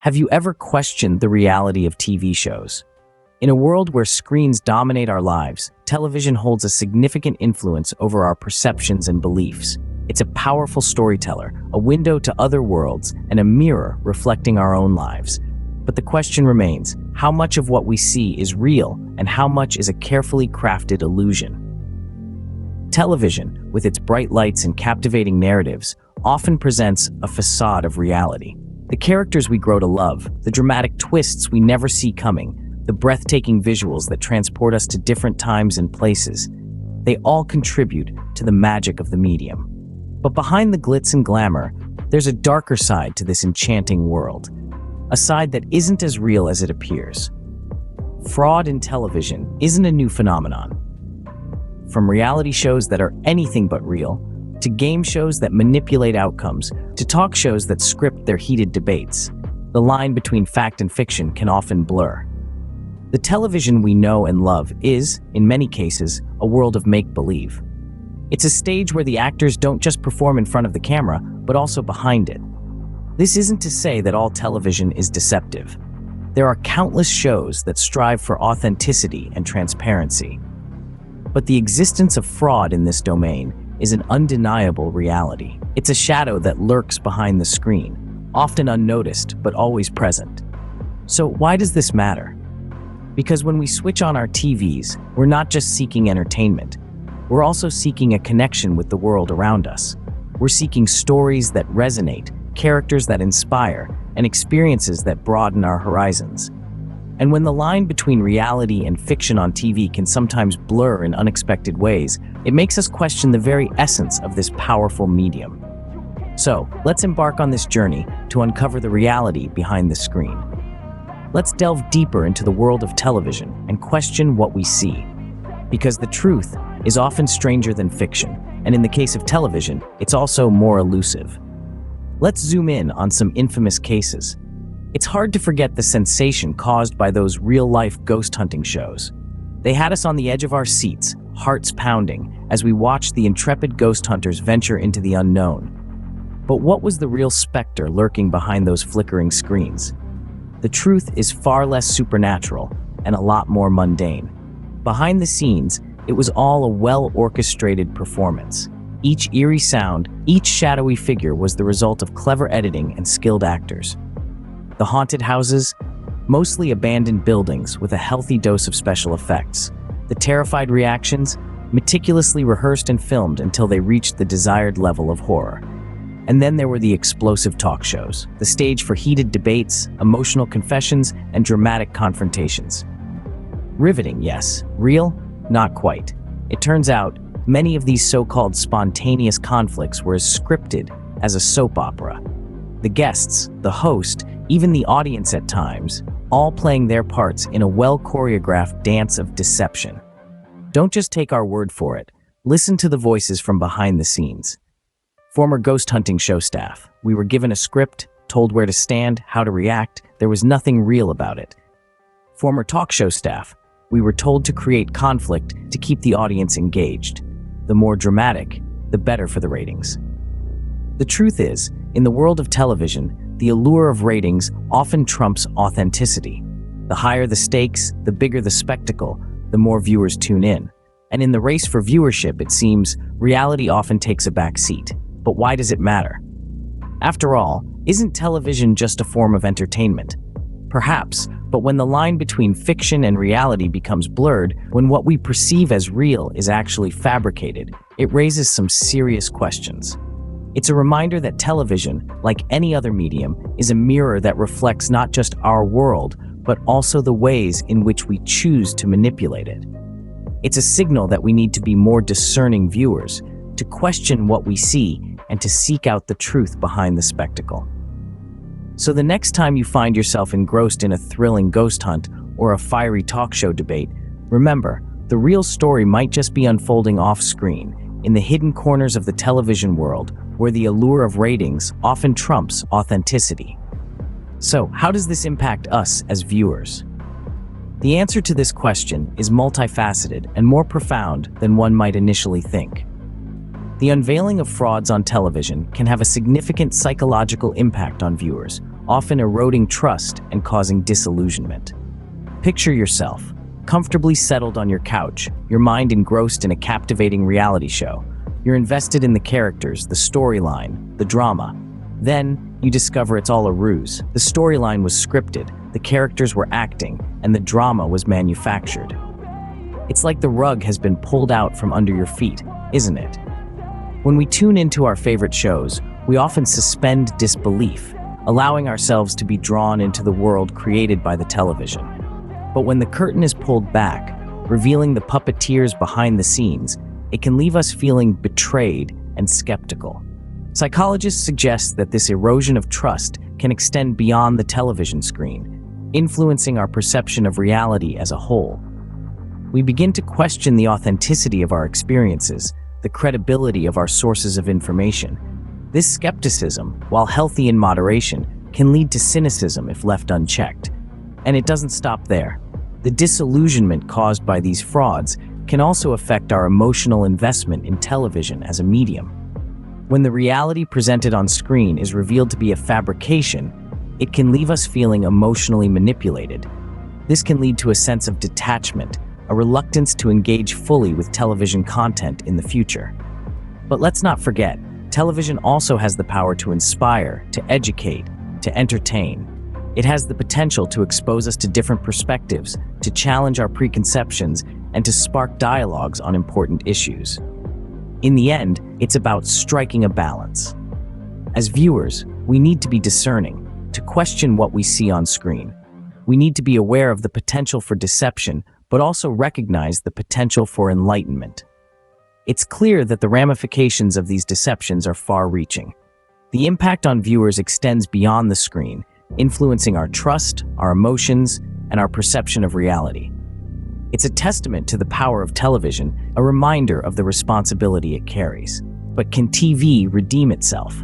Have you ever questioned the reality of TV shows? In a world where screens dominate our lives, television holds a significant influence over our perceptions and beliefs. It's a powerful storyteller, a window to other worlds, and a mirror reflecting our own lives. But the question remains, how much of what we see is real and how much is a carefully crafted illusion? Television, with its bright lights and captivating narratives, often presents a facade of reality. The characters we grow to love, the dramatic twists we never see coming, the breathtaking visuals that transport us to different times and places, they all contribute to the magic of the medium. But behind the glitz and glamour, there's a darker side to this enchanting world, a side that isn't as real as it appears. Fraud in television isn't a new phenomenon. From reality shows that are anything but real, to game shows that manipulate outcomes, to talk shows that script their heated debates, the line between fact and fiction can often blur. The television we know and love is, in many cases, a world of make-believe. It's a stage where the actors don't just perform in front of the camera, but also behind it. This isn't to say that all television is deceptive. There are countless shows that strive for authenticity and transparency. But the existence of fraud in this domain is an undeniable reality. It's a shadow that lurks behind the screen, often unnoticed but always present. So why does this matter? Because when we switch on our TVs, we're not just seeking entertainment. We're also seeking a connection with the world around us. We're seeking stories that resonate, characters that inspire, and experiences that broaden our horizons. And when the line between reality and fiction on TV can sometimes blur in unexpected ways, it makes us question the very essence of this powerful medium. So, let's embark on this journey to uncover the reality behind the screen. Let's delve deeper into the world of television and question what we see. Because the truth is often stranger than fiction, and in the case of television, it's also more elusive. Let's zoom in on some infamous cases. It's hard to forget the sensation caused by those real-life ghost hunting shows. They had us on the edge of our seats, hearts pounding, as we watched the intrepid ghost hunters venture into the unknown. But what was the real specter lurking behind those flickering screens? The truth is far less supernatural and a lot more mundane. Behind the scenes, it was all a well-orchestrated performance. Each eerie sound, each shadowy figure was the result of clever editing and skilled actors. The haunted houses, mostly abandoned buildings with a healthy dose of special effects. The terrified reactions, meticulously rehearsed and filmed until they reached the desired level of horror. And then there were the explosive talk shows, the stage for heated debates, emotional confessions, and dramatic confrontations. Riveting, yes. Real? Not quite. It turns out, many of these so-called spontaneous conflicts were as scripted as a soap opera. The guests, the host, even the audience at times, all playing their parts in a well-choreographed dance of deception. Don't just take our word for it. Listen to the voices from behind the scenes. Former ghost hunting show staff. We were given a script, told where to stand, how to react. There was nothing real about it. Former talk show staff. We were told to create conflict to keep the audience engaged. The more dramatic, the better for the ratings. The truth is, in the world of television, the allure of ratings often trumps authenticity. The higher the stakes, the bigger the spectacle, the more viewers tune in. And in the race for viewership, it seems, reality often takes a back seat. But why does it matter? After all, isn't television just a form of entertainment? Perhaps, but when the line between fiction and reality becomes blurred, when what we perceive as real is actually fabricated, it raises some serious questions. It's a reminder that television, like any other medium, is a mirror that reflects not just our world, but also the ways in which we choose to manipulate it. It's a signal that we need to be more discerning viewers, to question what we see, and to seek out the truth behind the spectacle. So the next time you find yourself engrossed in a thrilling ghost hunt or a fiery talk show debate, remember, the real story might just be unfolding off-screen, in the hidden corners of the television world, where the allure of ratings often trumps authenticity. So, how does this impact us as viewers? The answer to this question is multifaceted and more profound than one might initially think. The unveiling of frauds on television can have a significant psychological impact on viewers, often eroding trust and causing disillusionment. Picture yourself, comfortably settled on your couch, your mind engrossed in a captivating reality show. You're invested in the characters, the storyline, the drama. Then, you discover it's all a ruse. The storyline was scripted, the characters were acting, and the drama was manufactured. It's like the rug has been pulled out from under your feet, isn't it? When we tune into our favorite shows, we often suspend disbelief, allowing ourselves to be drawn into the world created by the television. But when the curtain is pulled back, revealing the puppeteers behind the scenes, it can leave us feeling betrayed and skeptical. Psychologists suggest that this erosion of trust can extend beyond the television screen, influencing our perception of reality as a whole. We begin to question the authenticity of our experiences, the credibility of our sources of information. This skepticism, while healthy in moderation, can lead to cynicism if left unchecked. And it doesn't stop there. The disillusionment caused by these frauds can also affect our emotional investment in television as a medium. When the reality presented on screen is revealed to be a fabrication, it can leave us feeling emotionally manipulated. This can lead to a sense of detachment, a reluctance to engage fully with television content in the future. But let's not forget, television also has the power to inspire, to educate, to entertain. It has the potential to expose us to different perspectives, to challenge our preconceptions, and to spark dialogues on important issues. In the end, it's about striking a balance. As viewers, we need to be discerning, to question what we see on screen. We need to be aware of the potential for deception, but also recognize the potential for enlightenment. It's clear that the ramifications of these deceptions are far-reaching. The impact on viewers extends beyond the screen, influencing our trust, our emotions, and our perception of reality. It's a testament to the power of television, a reminder of the responsibility it carries. But can TV redeem itself?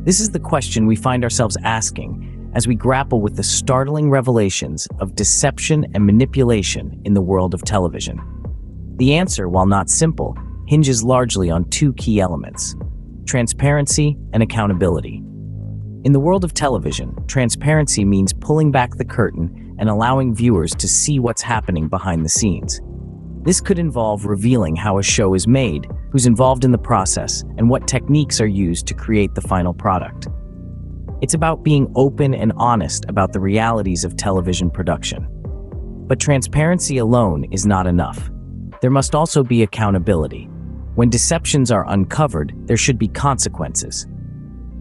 This is the question we find ourselves asking as we grapple with the startling revelations of deception and manipulation in the world of television. The answer, while not simple, hinges largely on two key elements: transparency and accountability. In the world of television, transparency means pulling back the curtain and allowing viewers to see what's happening behind the scenes. This could involve revealing how a show is made, who's involved in the process, and what techniques are used to create the final product. It's about being open and honest about the realities of television production. But transparency alone is not enough. There must also be accountability. When deceptions are uncovered, there should be consequences.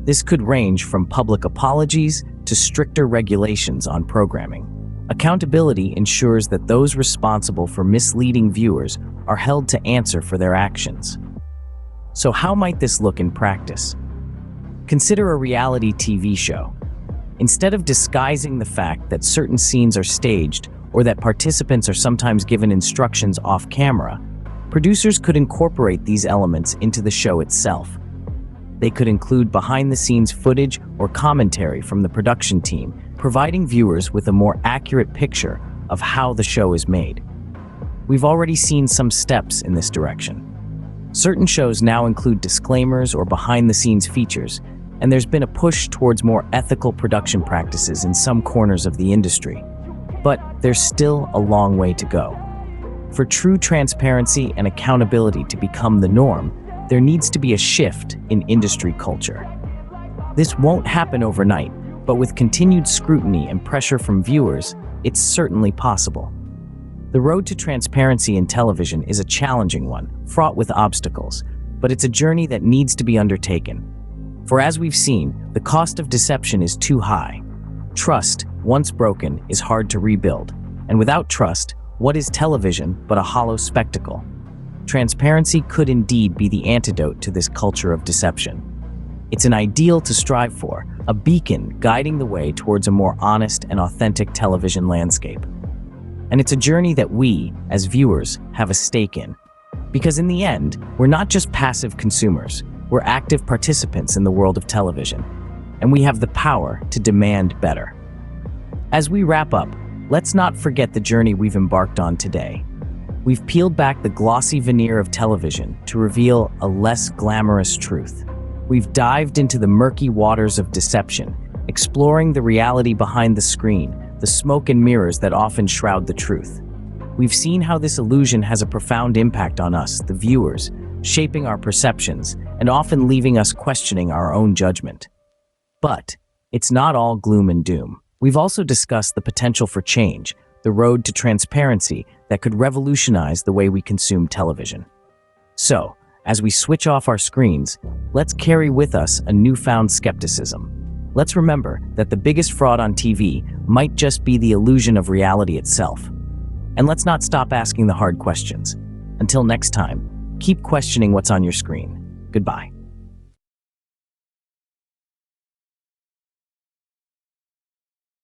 This could range from public apologies to stricter regulations on programming. Accountability ensures that those responsible for misleading viewers are held to answer for their actions. So how might this look in practice? Consider a reality TV show. Instead of disguising the fact that certain scenes are staged or that participants are sometimes given instructions off camera, producers could incorporate these elements into the show itself. They could include behind-the-scenes footage or commentary from the production team, providing viewers with a more accurate picture of how the show is made. We've already seen some steps in this direction. Certain shows now include disclaimers or behind-the-scenes features, and there's been a push towards more ethical production practices in some corners of the industry. But there's still a long way to go. For true transparency and accountability to become the norm, there needs to be a shift in industry culture. This won't happen overnight, but with continued scrutiny and pressure from viewers, it's certainly possible. The road to transparency in television is a challenging one, fraught with obstacles, but it's a journey that needs to be undertaken. For as we've seen, the cost of deception is too high. Trust, once broken, is hard to rebuild. And without trust, what is television but a hollow spectacle? Transparency could indeed be the antidote to this culture of deception. It's an ideal to strive for, a beacon guiding the way towards a more honest and authentic television landscape. And it's a journey that we, as viewers, have a stake in. Because in the end, we're not just passive consumers, we're active participants in the world of television, and we have the power to demand better. As we wrap up, let's not forget the journey we've embarked on today. We've peeled back the glossy veneer of television to reveal a less glamorous truth. We've dived into the murky waters of deception, exploring the reality behind the screen, the smoke and mirrors that often shroud the truth. We've seen how this illusion has a profound impact on us, the viewers, shaping our perceptions and often leaving us questioning our own judgment. But it's not all gloom and doom. We've also discussed the potential for change, the road to transparency that could revolutionize the way we consume television. So, as we switch off our screens, let's carry with us a newfound skepticism. Let's remember that the biggest fraud on TV might just be the illusion of reality itself. And let's not stop asking the hard questions. Until next time, keep questioning what's on your screen. Goodbye.